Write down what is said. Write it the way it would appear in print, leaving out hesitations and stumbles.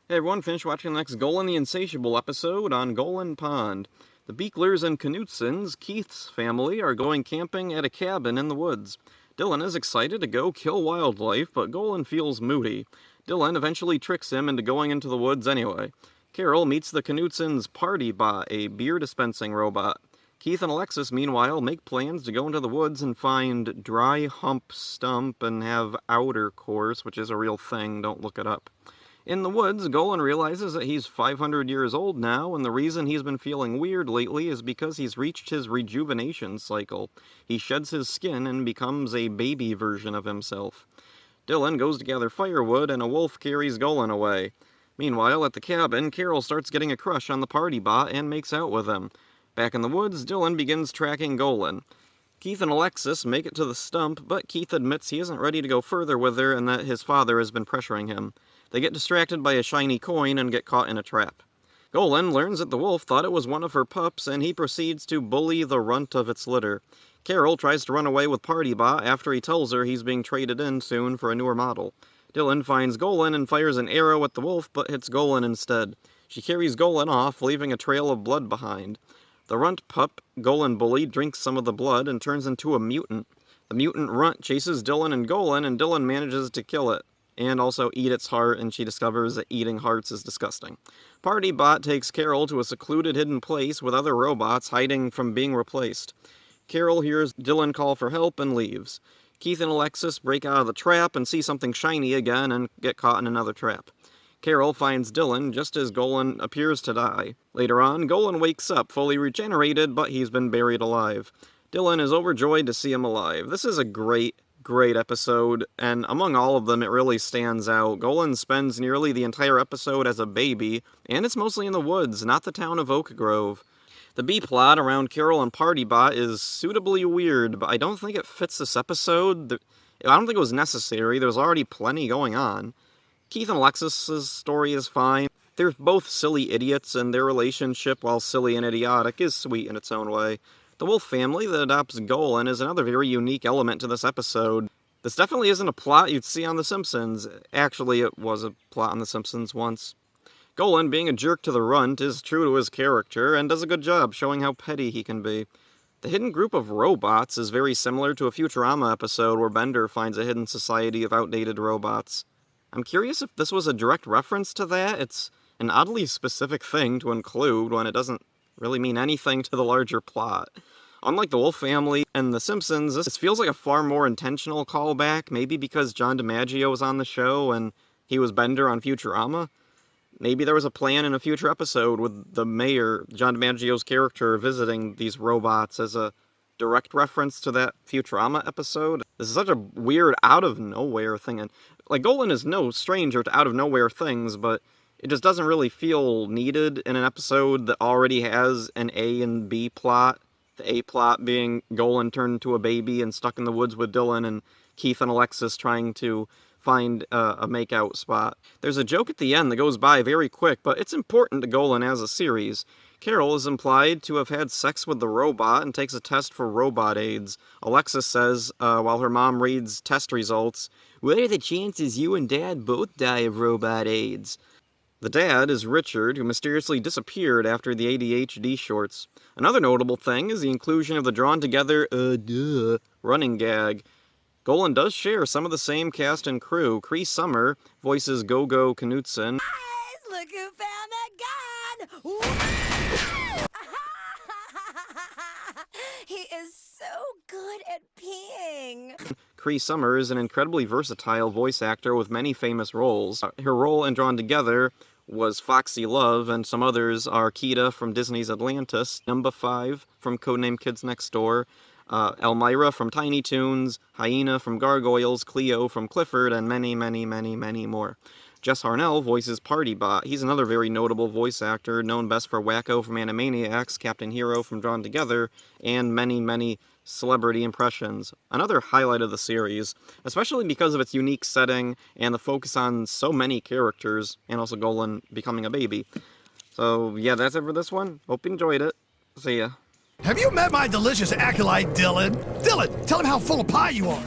Hey everyone, finished watching the next Golan the Insatiable episode on Golan Pond. The Beeklers and Knutsons, Keith's family, are going camping at a cabin in the woods. Dylan is excited to go kill wildlife, but Golan feels moody. Dylan eventually tricks him into going into the woods anyway. Carol meets the Knutsons' party bot, a beer dispensing robot. Keith and Alexis, meanwhile, make plans to go into the woods and find Dry Hump Stump and have outer course, which is a real thing, don't look it up. In the woods, Golan realizes that he's 500 years old now, and the reason he's been feeling weird lately is because he's reached his rejuvenation cycle. He sheds his skin and becomes a baby version of himself. Dylan goes to gather firewood, and a wolf carries Golan away. Meanwhile, at the cabin, Carol starts getting a crush on the party bot and makes out with him. Back in the woods, Dylan begins tracking Golan. Keith and Alexis make it to the stump, but Keith admits he isn't ready to go further with her and that his father has been pressuring him. They get distracted by a shiny coin and get caught in a trap. Golan learns that the wolf thought it was one of her pups, and he proceeds to bully the runt of its litter. Carol tries to run away with Partybot after he tells her he's being traded in soon for a newer model. Dylan finds Golan and fires an arrow at the wolf, but hits Golan instead. She carries Golan off, leaving a trail of blood behind. The runt pup Golan bullied drinks some of the blood and turns into a mutant. The mutant runt chases Dylan and Dylan manages to kill it, and also eat its heart, and she discovers that eating hearts is disgusting. Partybot takes Carol to a secluded hidden place with other robots hiding from being replaced. Carol hears Dylan call for help and leaves. Keith and Alexis break out of the trap and see something shiny again and get caught in another trap. Carol finds Dylan just as Golan appears to die. Later on, Golan wakes up fully regenerated, but he's been buried alive. Dylan is overjoyed to see him alive. This is a great episode, and among all of them, it really stands out. Golan spends nearly the entire episode as a baby, and it's mostly in the woods, not the town of Oak Grove. The B-plot around Carol and Partybot is suitably weird, but I don't think it fits this episode. I don't think it was necessary. There's already plenty going on. Keith and Alexis' story is fine. They're both silly idiots, and their relationship, while silly and idiotic, is sweet in its own way. The wolf family that adopts Golan is another very unique element to this episode. This definitely isn't a plot you'd see on The Simpsons. Actually, it was a plot on The Simpsons once. Golan, being a jerk to the runt, is true to his character and does a good job showing how petty he can be. The hidden group of robots is very similar to a Futurama episode where Bender finds a hidden society of outdated robots. I'm curious if this was a direct reference to that. It's an oddly specific thing to include when it doesn't really mean anything to the larger plot. Unlike the Wolf family and The Simpsons, this feels like a far more intentional callback, maybe because John DiMaggio was on the show and he was Bender on Futurama. Maybe there was a plan in a future episode with the mayor, John DiMaggio's character, visiting these robots as a direct reference to that Futurama episode. This is such a weird, out-of-nowhere thing. And, Golan is no stranger to out-of-nowhere things, but it just doesn't really feel needed in an episode that already has an A and B plot. The A plot being Golan turned into a baby and stuck in the woods with Dylan, and Keith and Alexis trying to find a makeout spot. There's a joke at the end that goes by very quick, but it's important to Golan as a series. Carol is implied to have had sex with the robot and takes a test for robot AIDS. Alexis says, while her mom reads test results, "What are the chances you and Dad both die of robot AIDS?" The dad is Richard, who mysteriously disappeared after the ADHD shorts. Another notable thing is the inclusion of the drawn-together, running gag. Golan does share some of the same cast and crew. Cree Summer voices Go-Go Knutson. Guys, look who found the gun! He is so good at peeing. Cree Summer is an incredibly versatile voice actor with many famous roles. Her role in Drawn Together was Foxy Love, and some others are Kida from Disney's Atlantis, Number 5 from Codename Kids Next Door, Elmira from Tiny Toons, Hyena from Gargoyles, Cleo from Clifford, and many, many, many, many more. Jess Harnell voices Partybot. He's another very notable voice actor, known best for Wacko from Animaniacs, Captain Hero from Drawn Together, and many, many celebrity impressions. Another highlight of the series, especially because of its unique setting and the focus on so many characters, and also Golan becoming a baby. So, yeah, that's it for this one. Hope you enjoyed it. See ya. Have you met my delicious acolyte, Dylan? Dylan, tell him how full of pie you are.